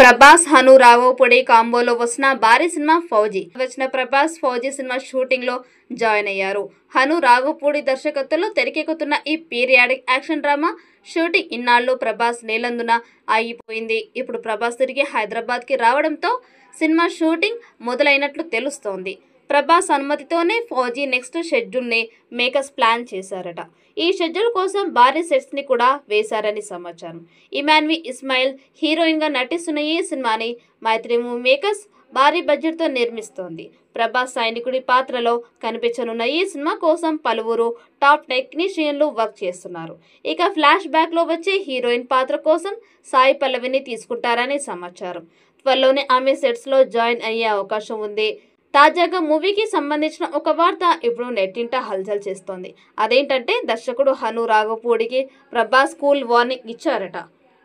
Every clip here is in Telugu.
ప్రభాస్ హను రాఘవపూడి కాంబోలో వస్తున్న భారీ సినిమా ఫౌజీ వచ్చిన ప్రభాస్ ఫౌజీ సినిమా షూటింగ్ లో జాయిన్ అయ్యారు. హను రాఘవపూడి దర్శకత్వంలో తెరకెక్కుతున్న ఈ పీరియాడిక్ యాక్షన్ డ్రామా షూటింగ్ ఇన్నాళ్లు ప్రభాస్ నేలందున ఆగిపోయింది. ఇప్పుడు ప్రభాస్ తిరిగి హైదరాబాద్ కి రావడంతో సినిమా షూటింగ్ మొదలైనట్లు తెలుస్తోంది. ప్రభాస్ అనుమతితోనే ఫౌజీ నెక్స్ట్ షెడ్యూల్ ని మేకర్స్ ప్లాన్ చేశారట. ఈ షెడ్యూల్ కోసం భారీ సెట్స్ ని కూడా వేశారని సమాచారం. ఇమాన్వి ఇస్మాయిల్ హీరోయిన్ గా నటిస్తున్న ఈ సినిమాని మైత్రి మూవీ మేకర్స్ భారీ బడ్జెట్ తో నిర్మిస్తోంది. ప్రభాస్ సైనికుడి పాత్రలో కనిపించనున్న ఈ సినిమా కోసం పలువురు టాప్ టెక్నీషియన్లు వర్క్ చేస్తున్నారు. ఇక ఫ్లాష్ బ్యాక్ లో వచ్చే హీరోయిన్ పాత్ర కోసం సాయి పల్లవిని తీసుకుంటారని సమాచారం. త్వరలోనే ఆమె సెట్స్ లో జాయిన్ అయ్యే అవకాశం ఉంది. తాజాగా మూవీకి సంబంధించిన ఒక వార్త ఇప్పుడు నెట్టింట హల్చల్ చేస్తోంది. అదేంటంటే దర్శకుడు హను రాఘవపూడికి ప్రభాస్ కూల్ వార్నింగ్ ఇచ్చారట.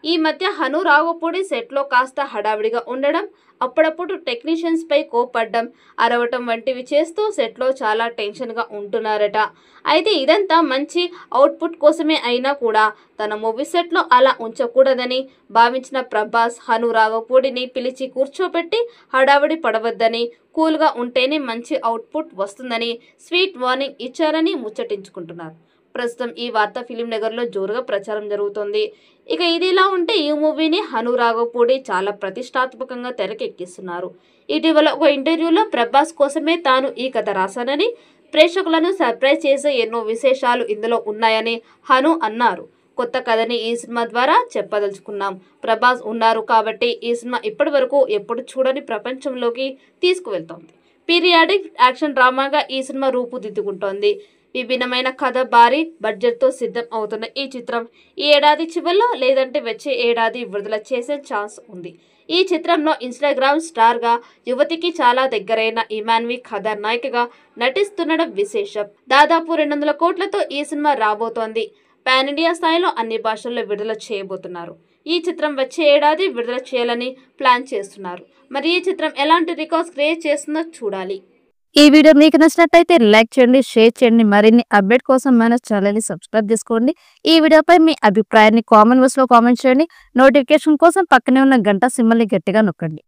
ఈ మధ్య హను రాఘవపూడి సెట్లో కాస్త హడావిడిగా ఉండడం, అప్పుడప్పుడు టెక్నీషియన్స్ పై కోపడ్డం, అరవటం వంటివి చేస్తూ సెట్లో చాలా టెన్షన్గా ఉంటున్నారట. అయితే ఇదంతా మంచి అవుట్పుట్ కోసమే అయినా కూడా తన మూవీ సెట్లో అలా ఉంచకూడదని భావించిన ప్రభాస్ హను రాఘవపూడిని పిలిచి కూర్చోబెట్టి హడావిడి పడవద్దని, కూల్గా ఉంటేనే మంచి అవుట్పుట్ వస్తుందని స్వీట్ వార్నింగ్ ఇచ్చారని ముచ్చటించుకుంటున్నారు. ప్రస్తుతం ఈ వార్త ఫిలిం నగర్లో జోరుగా ప్రచారం జరుగుతోంది. ఇక ఇదిలా ఉంటే ఈ మూవీని హను రాఘవపూడి చాలా ప్రతిష్టాత్మకంగా తెరకెక్కిస్తున్నారు. ఇటీవల ఒక ఇంటర్వ్యూలో ప్రభాస్ కోసమే తాను ఈ కథ రాశానని, ప్రేక్షకులను సర్ప్రైజ్ చేసే ఎన్నో విశేషాలు ఇందులో ఉన్నాయని హను అన్నారు. కొత్త కథని ఈ సినిమా ద్వారా చెప్పదలుచుకున్నాం. ప్రభాస్ ఉన్నారు కాబట్టి ఈ సినిమా ఇప్పటి వరకు ఎప్పుడు చూడని ప్రపంచంలోకి తీసుకువెళ్తోంది. పీరియాడిక్ యాక్షన్ డ్రామాగా ఈ సినిమా రూపుదిద్దుకుంటోంది. విభిన్నమైన కథ, భారీ బడ్జెట్తో సిద్ధం అవుతున్న ఈ చిత్రం ఈ ఏడాది చివరిలో లేదంటే వచ్చే ఏడాది విడుదల చేసే ఛాన్స్ ఉంది. ఈ చిత్రంలో ఇన్స్టాగ్రామ్ స్టార్గా యువతికి చాలా దగ్గరైన ఇమాన్వి కథానాయికగా నటిస్తుండడం విశేషం. దాదాపు 200 కోట్లతో ఈ సినిమా రాబోతోంది. పాన్ ఇండియా స్థాయిలో అన్ని భాషల్లో విడుదల చేయబోతున్నారు. ఈ చిత్రం వచ్చే ఏడాది విడుదల చేయాలని ప్లాన్ చేస్తున్నారు. మరి ఈ చిత్రం ఎలాంటి రికార్డ్స్ క్రియేట్ చేస్తుందో చూడాలి. ఈ వీడియో మీకు నచ్చినట్లయితే లైక్ చేయండి, షేర్ చేయండి. మరిన్ని అప్డేట్ కోసం మన ఛానల్ ని సబ్స్క్రైబ్ చేసుకోండి. ఈ వీడియోపై మీ అభిప్రాయాన్ని కామెంట్ బాక్స్ లో కామెంట్ చేయండి. నోటిఫికేషన్ కోసం పక్కనే ఉన్న గంట సింబల్ ని గట్టిగా నొక్కండి.